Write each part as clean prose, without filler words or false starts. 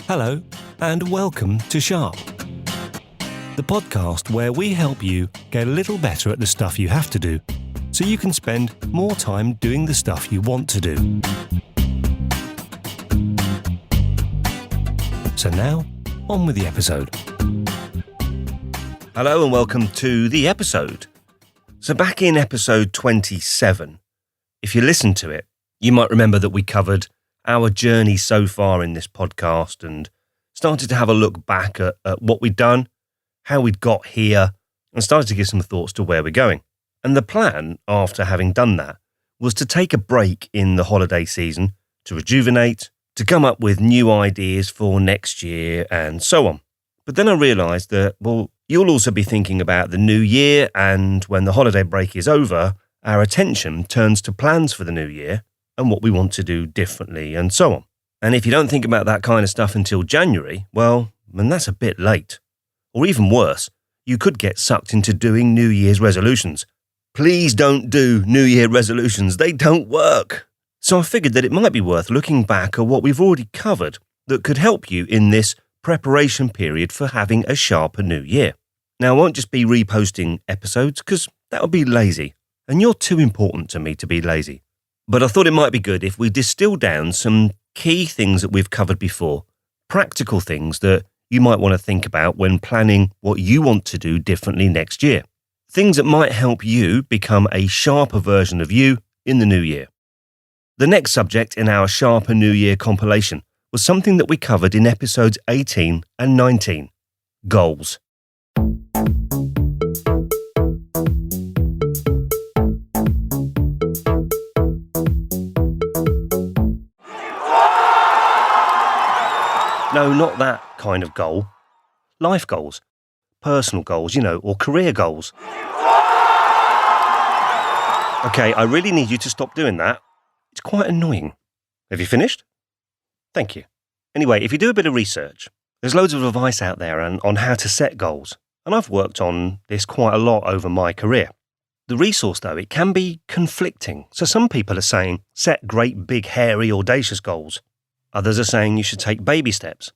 Hello, and welcome to Sharp, the podcast where we help you get a little better at the stuff you have to do, so you can spend more time doing the stuff you want to do. So now, on with the episode. Hello and welcome to the episode. So back in episode 27, if you listen to it, you might remember that we covered our journey so far in this podcast and started to have a look back at what we'd done, how we'd got here, and started to give some thoughts to where we're going. And the plan, after having done that, was to take a break in the holiday season, to rejuvenate, to come up with new ideas for next year, and so on. But then I realised that, you'll also be thinking about the new year, and when the holiday break is over, our attention turns to plans for the new year and what we want to do differently, and so on. And if you don't think about that kind of stuff until January, then that's a bit late. Or even worse, you could get sucked into doing New Year's resolutions. Please don't do New Year resolutions. They don't work. So I figured that it might be worth looking back at what we've already covered that could help you in this preparation period for having a sharper new year. Now, I won't just be reposting episodes because that would be lazy, and you're too important to me to be lazy. But I thought it might be good if we distill down some key things that we've covered before, practical things that you might want to think about when planning what you want to do differently next year. Things that might help you become a sharper version of you in the new year. The next subject in our Sharper New Year compilation was something that we covered in episodes 18 and 19, goals. No, not that kind of goal. Life goals, personal goals, or career goals. Okay, I really need you to stop doing that. It's quite annoying. Have you finished? Thank you. Anyway, if you do a bit of research, there's loads of advice out there on how to set goals, and I've worked on this quite a lot over my career. The resource, though, it can be conflicting. So some people are saying, set great, big, hairy, audacious goals. Others are saying you should take baby steps.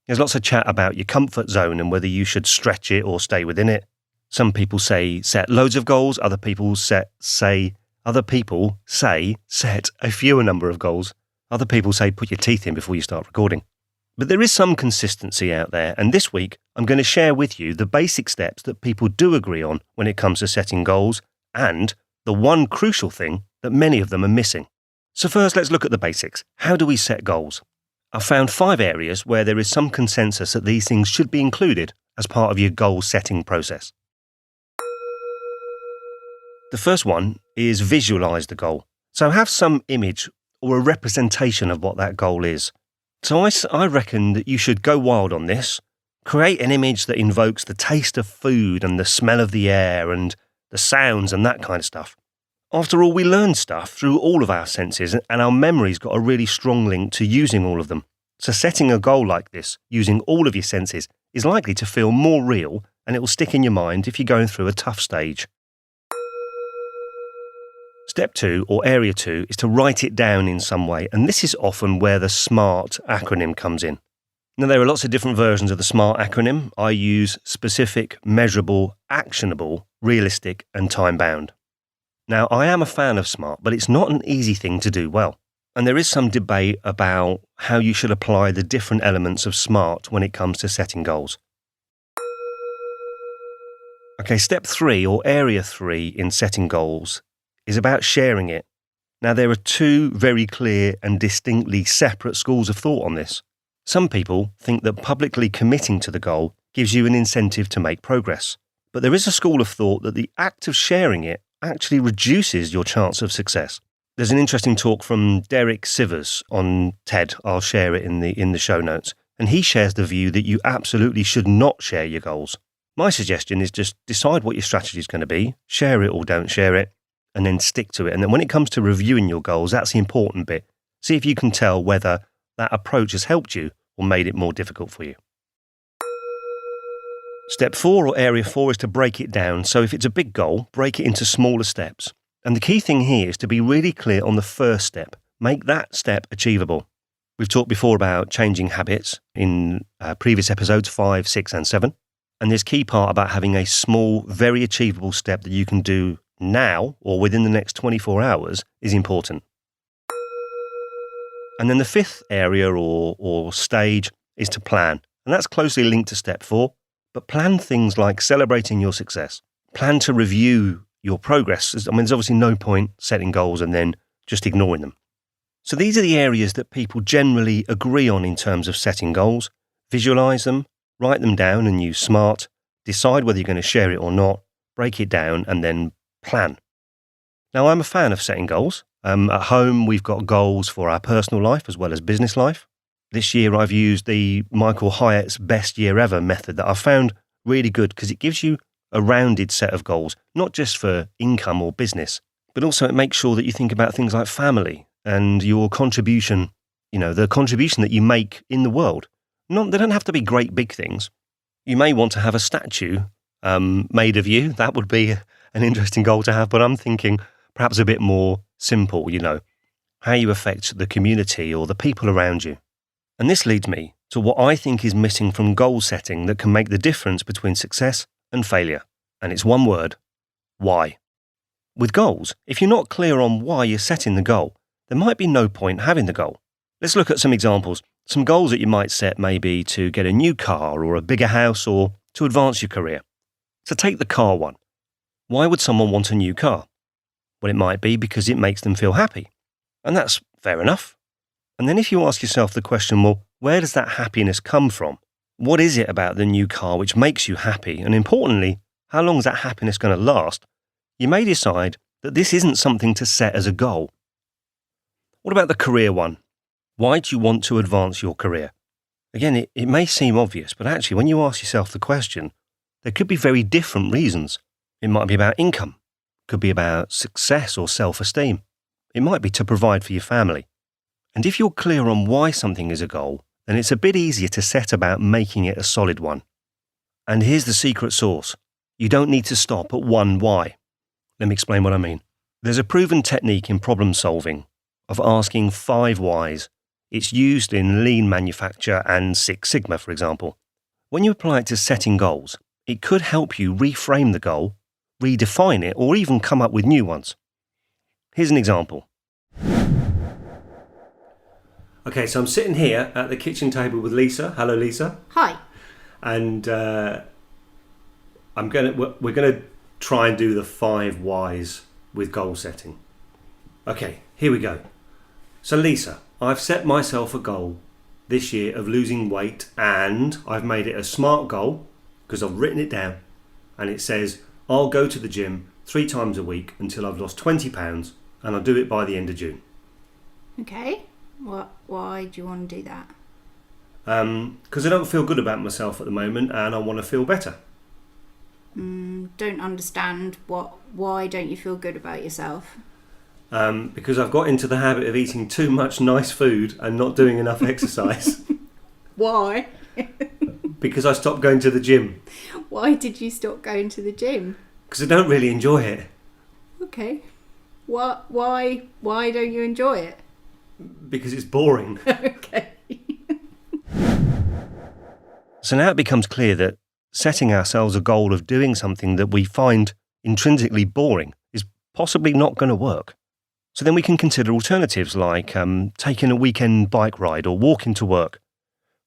There's lots of chat about your comfort zone and whether you should stretch it or stay within it. Some people say set loads of goals. Other people say set a fewer number of goals. Other people say put your teeth in before you start recording. But there is some consistency out there, and this week I'm going to share with you the basic steps that people do agree on when it comes to setting goals, and the one crucial thing that many of them are missing. So first, let's look at the basics. How do we set goals? I've found 5 areas where there is some consensus that these things should be included as part of your goal setting process. The first one is visualize the goal. So have some image or a representation of what that goal is. So I reckon that you should go wild on this. Create an image that invokes the taste of food and the smell of the air and the sounds and that kind of stuff. After all, we learn stuff through all of our senses, and our memory's got a really strong link to using all of them. So setting a goal like this, using all of your senses, is likely to feel more real, and it will stick in your mind if you're going through a tough stage. Step 2, or area 2, is to write it down in some way, and this is often where the S.M.A.R.T acronym comes in. Now, there are lots of different versions of the S.M.A.R.T acronym. I use specific, measurable, actionable, realistic, and time-bound. Now, I am a fan of S.M.A.R.T, but it's not an easy thing to do well. And there is some debate about how you should apply the different elements of S.M.A.R.T when it comes to setting goals. Okay, step 3, or area 3 in setting goals, is about sharing it. Now, there are 2 very clear and distinctly separate schools of thought on this. Some people think that publicly committing to the goal gives you an incentive to make progress. But there is a school of thought that the act of sharing it actually reduces your chance of success. There's an interesting talk from Derek Sivers on TED. I'll share it in the show notes. And he shares the view that you absolutely should not share your goals. My suggestion is just decide what your strategy is going to be, share it or don't share it, and then stick to it. And then when it comes to reviewing your goals, that's the important bit. See if you can tell whether that approach has helped you or made it more difficult for you. Step 4, or area 4, is to break it down. So if it's a big goal, break it into smaller steps. And the key thing here is to be really clear on the first step. Make that step achievable. We've talked before about changing habits in previous episodes 5, 6 and 7. And this key part about having a small, very achievable step that you can do now or within the next 24 hours is important. And then the fifth area or stage is to plan. And that's closely linked to step 4. But plan things like celebrating your success. Plan to review your progress. I mean, there's obviously no point setting goals and then just ignoring them. So these are the areas that people generally agree on in terms of setting goals. Visualize them, write them down and use S.M.A.R.T, decide whether you're going to share it or not, break it down and then plan. Now, I'm a fan of setting goals. At home, we've got goals for our personal life as well as business life. This year, I've used the Michael Hyatt's best year ever method that I've found really good because it gives you a rounded set of goals, not just for income or business, but also it makes sure that you think about things like family and your contribution, the contribution that you make in the world. They don't have to be great big things. You may want to have a statue made of you. That would be an interesting goal to have, but I'm thinking perhaps a bit more simple, how you affect the community or the people around you. And this leads me to what I think is missing from goal setting that can make the difference between success and failure. And it's one word: why. With goals, if you're not clear on why you're setting the goal, there might be no point having the goal. Let's look at some examples. Some goals that you might set may be to get a new car or a bigger house or to advance your career. So take the car one. Why would someone want a new car? Well, it might be because it makes them feel happy. And that's fair enough. And then if you ask yourself the question, well, where does that happiness come from? What is it about the new car which makes you happy? And importantly, how long is that happiness going to last? You may decide that this isn't something to set as a goal. What about the career one? Why do you want to advance your career? Again, it may seem obvious, but actually when you ask yourself the question, there could be very different reasons. It might be about income. It could be about success or self-esteem. It might be to provide for your family. And if you're clear on why something is a goal, then it's a bit easier to set about making it a solid one. And here's the secret sauce. You don't need to stop at one why. Let me explain what I mean. There's a proven technique in problem solving of asking 5 whys. It's used in lean manufacture and Six Sigma, for example. When you apply it to setting goals, it could help you reframe the goal, redefine it, or even come up with new ones. Here's an example. Okay, so I'm sitting here at the kitchen table with Lisa. Hello, Lisa. Hi. And we're gonna try and do the 5 whys with goal setting. Okay, here we go. So Lisa, I've set myself a goal this year of losing weight, and I've made it a SMART goal because I've written it down, and it says I'll go to the gym 3 times a week until I've lost 20 pounds, and I'll do it by the end of June. Okay. Why do you want to do that? Because I don't feel good about myself at the moment and I want to feel better. Don't understand why don't you feel good about yourself? Because I've got into the habit of eating too much nice food and not doing enough exercise. Why? Because I stopped going to the gym. Why did you stop going to the gym? Because I don't really enjoy it. Okay. Why don't you enjoy it? Because it's boring. Okay. So now it becomes clear that setting ourselves a goal of doing something that we find intrinsically boring is possibly not going to work. So then we can consider alternatives like taking a weekend bike ride or walking to work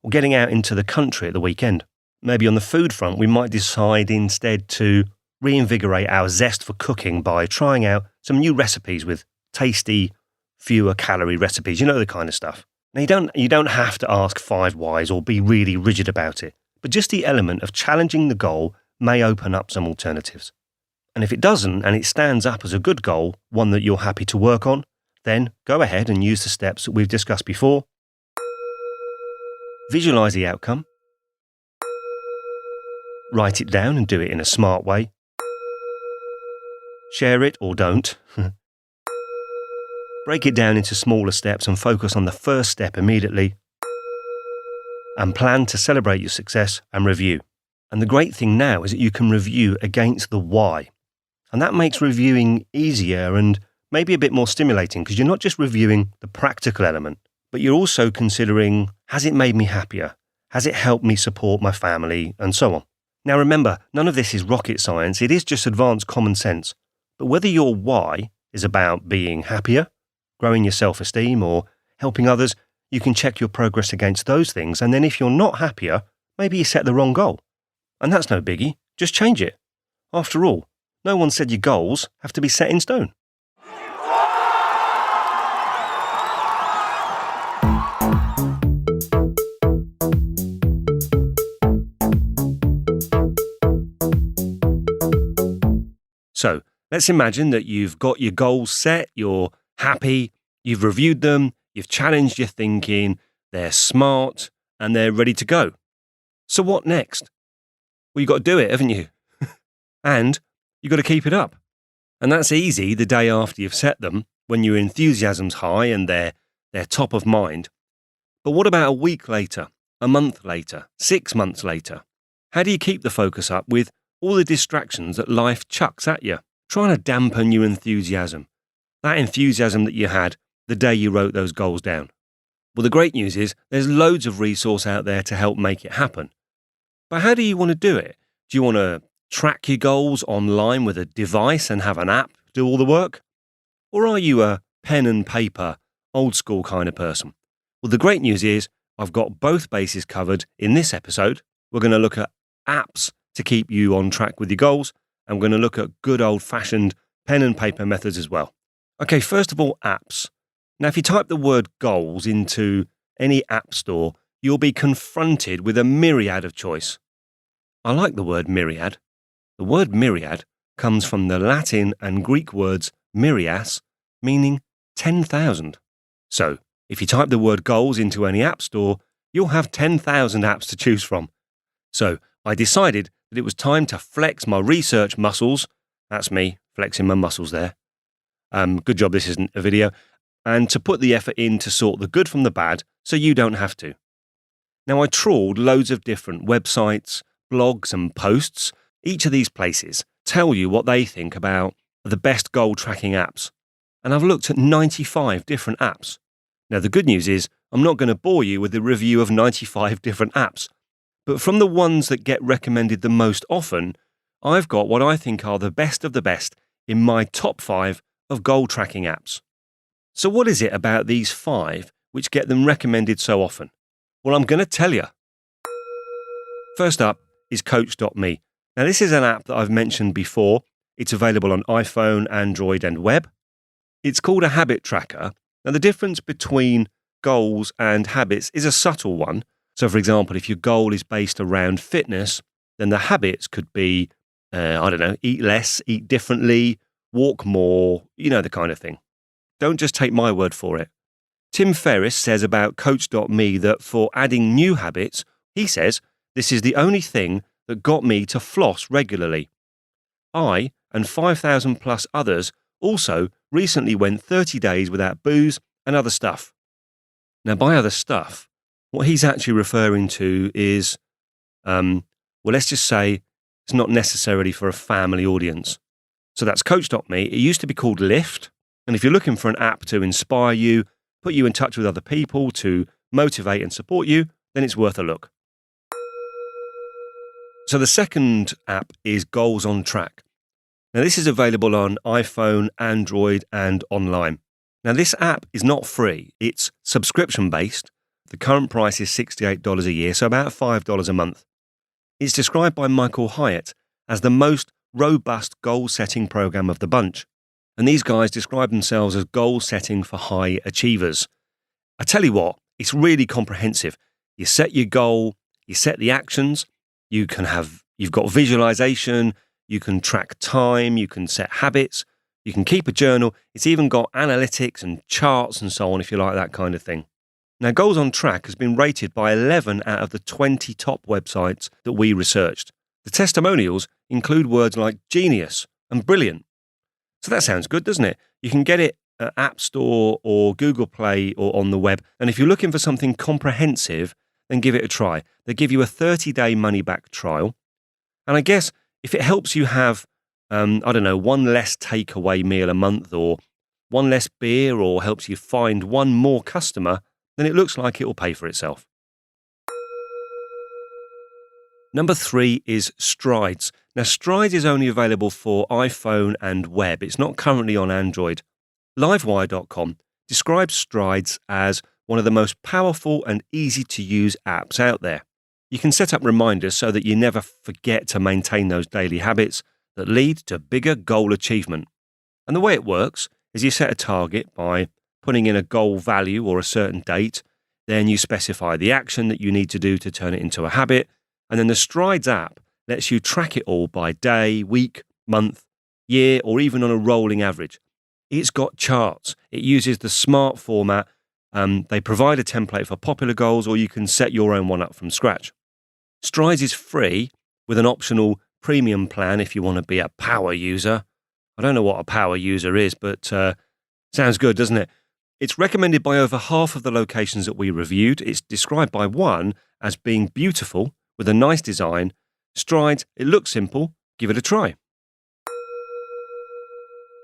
or getting out into the country at the weekend. Maybe on the food front, we might decide instead to reinvigorate our zest for cooking by trying out some new recipes with tasty, fewer calorie recipes, the kind of stuff. Now you don't have to ask 5 whys or be really rigid about it, but just the element of challenging the goal may open up some alternatives. And if it doesn't and it stands up as a good goal, one that you're happy to work on, then go ahead and use the steps that we've discussed before. Visualize the outcome. Write it down and do it in a smart way. Share it or don't. Break it down into smaller steps and focus on the first step immediately. And plan to celebrate your success and review. And the great thing now is that you can review against the why. And that makes reviewing easier and maybe a bit more stimulating because you're not just reviewing the practical element, but you're also considering, has it made me happier? Has it helped me support my family? And so on. Now remember, none of this is rocket science. It is just advanced common sense. But whether your why is about being happier, growing your self-esteem, or helping others, you can check your progress against those things. And then if you're not happier, maybe you set the wrong goal. And that's no biggie. Just change it. After all, no one said your goals have to be set in stone. So let's imagine that you've got your goals set, you're happy, you've reviewed them, you've challenged your thinking, they're smart, and they're ready to go. So what next? Well, you've got to do it, haven't you? And you've got to keep it up. And that's easy the day after you've set them, when your enthusiasm's high and they're top of mind. But what about a week later, a month later, 6 months later? How do you keep the focus up with all the distractions that life chucks at you, trying to dampen your enthusiasm? That enthusiasm that you had the day you wrote those goals down. Well, the great news is there's loads of resource out there to help make it happen. But how do you want to do it? Do you want to track your goals online with a device and have an app do all the work? Or are you a pen and paper, old school kind of person? Well, the great news is I've got both bases covered in this episode. We're going to look at apps to keep you on track with your goals, and we're going to look at good old-fashioned pen and paper methods as well. Okay, first of all, apps. Now, if you type the word goals into any app store, you'll be confronted with a myriad of choice. I like the word myriad. The word myriad comes from the Latin and Greek words myrias, meaning 10,000. So, if you type the word goals into any app store, you'll have 10,000 apps to choose from. So, I decided that it was time to flex my research muscles. That's me, flexing my muscles there. Good job this isn't a video. And to put the effort in to sort the good from the bad so you don't have to. Now, I trawled loads of different websites, blogs and posts. Each of these places tell you what they think about the best goal tracking apps. And I've looked at 95 different apps. Now, the good news is I'm not going to bore you with the review of 95 different apps. But from the ones that get recommended the most often, I've got what I think are the best of the best in my top 5 of goal tracking apps. So what is it about these 5 which get them recommended so often? Well, I'm going to tell you. First up is Coach.me. Now, this is an app that I've mentioned before. It's available on iPhone, Android, and web. It's called a habit tracker. Now, the difference between goals and habits is a subtle one. So, for example, if your goal is based around fitness, then the habits could be, eat less, eat differently, walk more, the kind of thing. Don't just take my word for it. Tim Ferriss says about Coach.me that for adding new habits, he says, this is the only thing that got me to floss regularly. I and 5,000 plus others also recently went 30 days without booze and other stuff. Now, by other stuff, what he's actually referring to is, let's just say it's not necessarily for a family audience. So that's Coach.me. It used to be called Lift. And if you're looking for an app to inspire you, put you in touch with other people, to motivate and support you, then it's worth a look. So the second app is Goals on Track. Now, this is available on iPhone, Android, and online. Now, this app is not free. It's subscription-based. The current price is $68 a year, so about $5 a month. It's described by Michael Hyatt as the most robust goal-setting program of the bunch. And these guys describe themselves as goal-setting for high achievers. I tell you what, it's really comprehensive. You set your goal, you set the actions, you've got visualization, you can track time, you can set habits, you can keep a journal. It's even got analytics and charts and so on if you like that kind of thing. Now, Goals on Track has been rated by 11 out of the 20 top websites that we researched. The testimonials include words like genius and brilliant. So that sounds good, doesn't it? You can get it at App Store or Google Play or on the web. And if you're looking for something comprehensive, then give it a try. They give you a 30-day money-back trial. And I guess if it helps you have, one less takeaway meal a month or one less beer or helps you find one more customer, then it looks like it will pay for itself. Number 3 is Strides. Now, Strides is only available for iPhone and web. It's not currently on Android. Livewire.com describes Strides as one of the most powerful and easy-to-use apps out there. You can set up reminders so that you never forget to maintain those daily habits that lead to bigger goal achievement. And the way it works is you set a target by putting in a goal value or a certain date, then you specify the action that you need to do to turn it into a habit, and then the Strides app lets you track it all by day, week, month, year, or even on a rolling average. It's got charts. It uses the S.M.A.R.T format. They provide a template for popular goals, or you can set your own one up from scratch. Strides is free with an optional premium plan if you want to be a power user. I don't know what a power user is, but sounds good, doesn't it? It's recommended by over half of the locations that we reviewed. It's described by one as being beautiful with a nice design. Strides, it looks simple. Give it a try.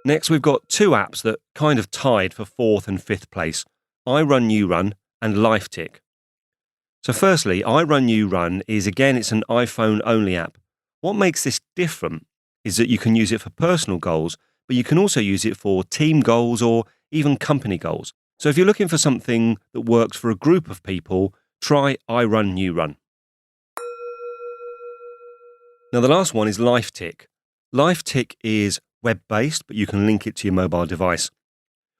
Next, we've got 2 apps that kind of tied for 4th and 5th place. I Run You Run and LifeTick. So firstly, I Run You Run is, again, it's an iPhone-only app. What makes this different is that you can use it for personal goals, but you can also use it for team goals or even company goals. So if you're looking for something that works for a group of people, try I Run You Run. Now the last one is LifeTick. LifeTick is web-based, but you can link it to your mobile device.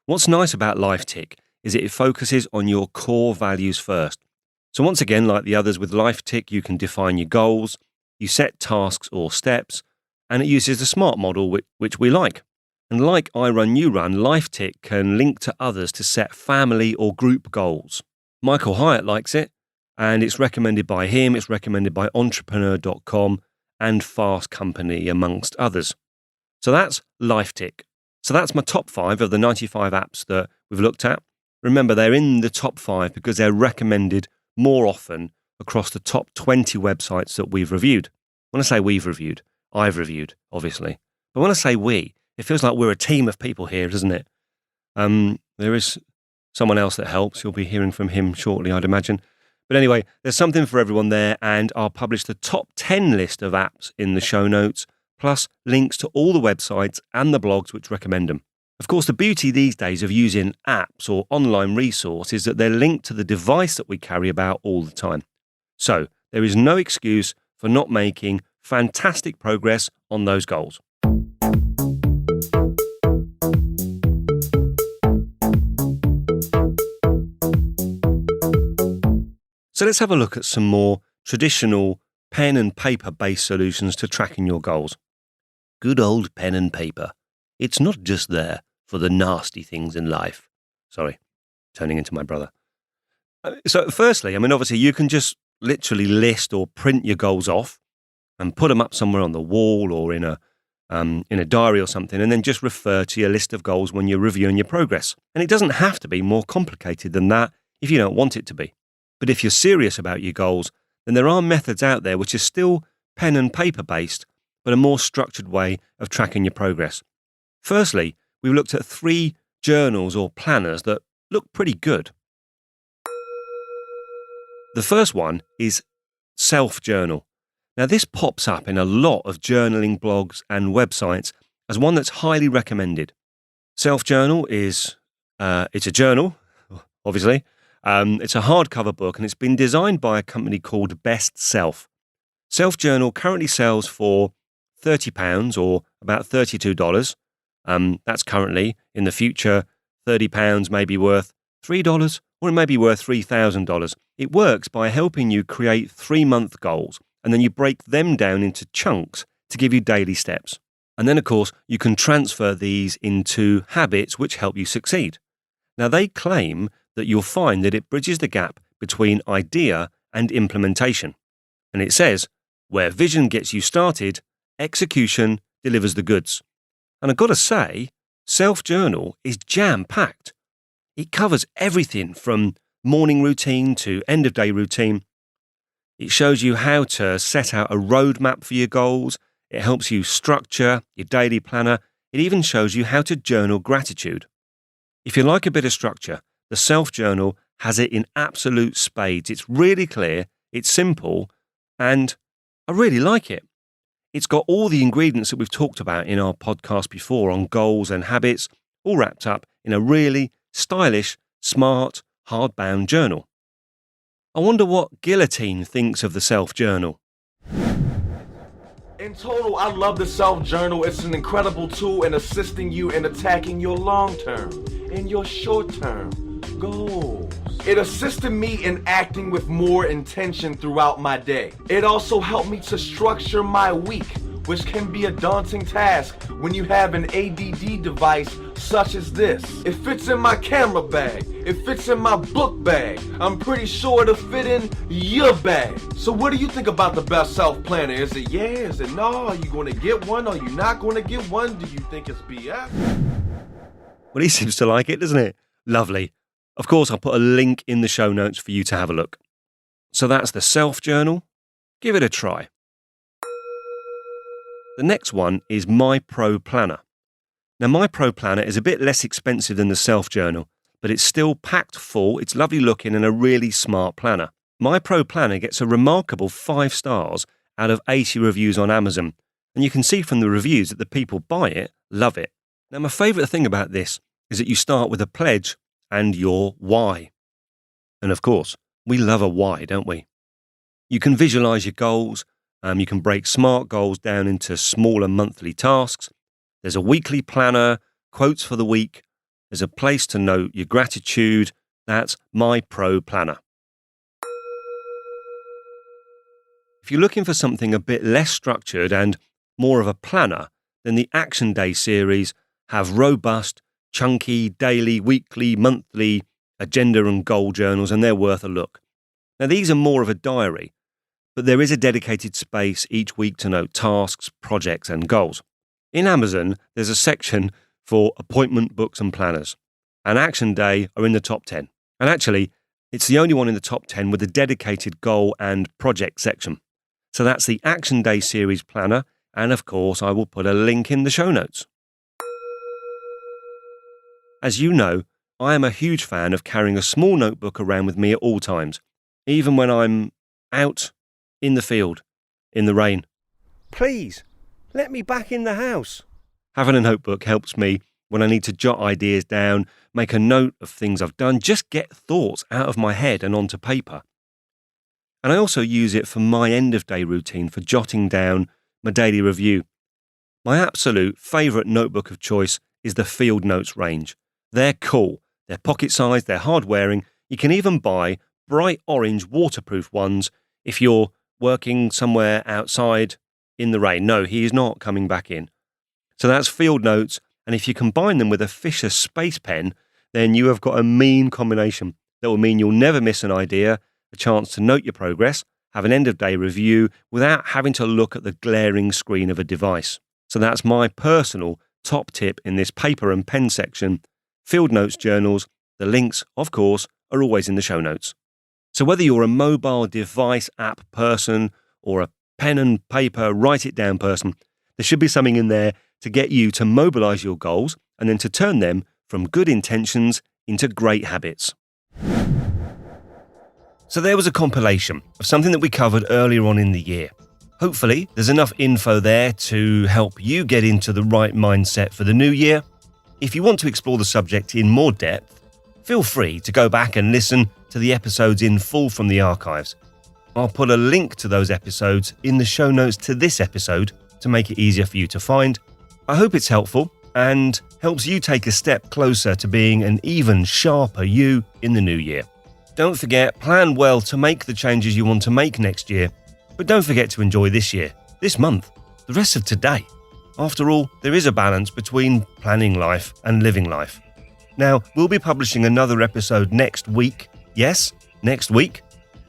What's nice about LifeTick is that it focuses on your core values first. So once again, like the others with LifeTick, you can define your goals, you set tasks or steps, and it uses the SMART model, which we like. And like I Run You Run, LifeTick can link to others to set family or group goals. Michael Hyatt likes it, and it's recommended by him, it's recommended by entrepreneur.com and Fast Company, amongst others. So that's LifeTick. So that's my top 5 of the 95 apps that we've looked at. Remember, they're in the top 5 because they're recommended more often across the top 20 websites that we've reviewed. When I say we've reviewed, I've reviewed, obviously. But when I say we, it feels like we're a team of people here, doesn't it? There is someone else that helps. You'll be hearing from him shortly, I'd imagine. But anyway, there's something for everyone there, and I'll publish the top 10 list of apps in the show notes, plus links to all the websites and the blogs which recommend them. Of course, the beauty these days of using apps or online resources is that they're linked to the device that we carry about all the time. So there is no excuse for not making fantastic progress on those goals. So let's have a look at some more traditional pen and paper-based solutions to tracking your goals. Good old pen and paper. It's not just there for the nasty things in life. Sorry, turning into my brother. So firstly, obviously you can just literally list or print your goals off and put them up somewhere on the wall or in a diary or something, and then just refer to your list of goals when you're reviewing your progress. And it doesn't have to be more complicated than that if you don't want it to be. But if you're serious about your goals, then there are methods out there which are still pen and paper based, but a more structured way of tracking your progress. Firstly, we've looked at 3 journals or planners that look pretty good. The first one is Self-Journal. Now this pops up in a lot of journaling blogs and websites as one that's highly recommended. Self-Journal is, it's a journal, obviously. It's a hardcover book, and it's been designed by a company called Best Self. Self-Journal currently sells for £30 or about $32. That's currently. In the future, £30 may be worth $3 or it may be worth $3,000. It works by helping you create 3-month goals, and then you break them down into chunks to give you daily steps. And then, of course, you can transfer these into habits which help you succeed. Now, they claim that you'll find that it bridges the gap between idea and implementation. And it says, where vision gets you started, execution delivers the goods. And I've got to say, Self-Journal is jam-packed. It covers everything from morning routine to end-of-day routine. It shows you how to set out a roadmap for your goals. It helps you structure your daily planner. It even shows you how to journal gratitude. If you like a bit of structure, the Self-Journal has it in absolute spades. It's really clear, it's simple, and I really like it. It's got all the ingredients that we've talked about in our podcast before on goals and habits, all wrapped up in a really stylish, smart, hardbound journal. I wonder what Guillotine thinks of the self-journal. In total, I love the self-journal. It's an incredible tool in assisting you in attacking your long-term and your short-term goals. It assisted me in acting with more intention throughout my day. It also helped me to structure my week, which can be a daunting task when you have an ADD device such as this. It fits in my camera bag. It fits in my book bag. I'm pretty sure it'll fit in your bag. So what do you think about the best self-planner? Is it yeah? Is it no? Are you going to get one? Are you not going to get one? Do you think it's BS? Well, he seems to like it, doesn't it? Lovely. Of course, I'll put a link in the show notes for you to have a look. So that's the self-journal. Give it a try. The next one is My Pro Planner. Now, My Pro Planner is a bit less expensive than the self-journal, but it's still packed full, it's lovely looking and a really smart planner. My Pro Planner gets a remarkable 5 stars out of 80 reviews on Amazon, and you can see from the reviews that the people buy it love it. Now, my favourite thing about this is that you start with a pledge and your why. And of course, we love a why, don't we? You can visualise your goals. You can break SMART goals down into smaller monthly tasks. There's a weekly planner, quotes for the week. There's a place to note your gratitude. That's My Pro Planner. If you're looking for something a bit less structured and more of a planner, then the Action Day series have robust, chunky, daily, weekly, monthly agenda and goal journals, and they're worth a look. Now, these are more of a diary, but there is a dedicated space each week to note tasks, projects, and goals. In Amazon, there's a section for appointment books and planners, and Action Day are in the top 10. And actually, it's the only one in the top 10 with a dedicated goal and project section. So that's the Action Day series planner, and of course, I will put a link in the show notes. As you know, I am a huge fan of carrying a small notebook around with me at all times, even when I'm out in the field, in the rain. Please, let me back in the house. Having a notebook helps me when I need to jot ideas down, make a note of things I've done, just get thoughts out of my head and onto paper. And I also use it for my end-of-day routine for jotting down my daily review. My absolute favourite notebook of choice is the Field Notes range. They're cool, they're pocket-sized, they're hard-wearing. You can even buy bright orange waterproof ones if you're working somewhere outside in the rain. No, he is not coming back in. So that's Field Notes, and if you combine them with a Fisher Space Pen, then you have got a mean combination that will mean you'll never miss an idea, a chance to note your progress, have an end-of-day review without having to look at the glaring screen of a device. So that's my personal top tip in this paper and pen section. Field Notes journals, the links, of course, are always in the show notes. So whether you're a mobile device app person or a pen and paper write it down person, there should be something in there to get you to mobilise your goals and then to turn them from good intentions into great habits. So there was a compilation of something that we covered earlier on in the year. Hopefully there's enough info there to help you get into the right mindset for the new year. If you want to explore the subject in more depth, feel free to go back and listen to the episodes in full from the archives. I'll put a link to those episodes in the show notes to this episode to make it easier for you to find. I hope it's helpful and helps you take a step closer to being an even sharper you in the new year. Don't forget, plan well to make the changes you want to make next year, but don't forget to enjoy this year, this month, the rest of today. After all, there is a balance between planning life and living life. Now, we'll be publishing another episode next week. Yes, next week.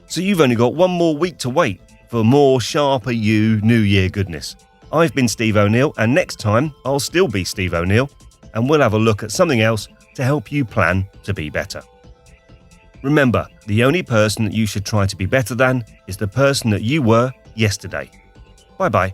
So you've only got one more week to wait for more sharper you New Year goodness. I've been Steve O'Neill, and next time I'll still be Steve O'Neill, and we'll have a look at something else to help you plan to be better. Remember, the only person that you should try to be better than is the person that you were yesterday. Bye-bye.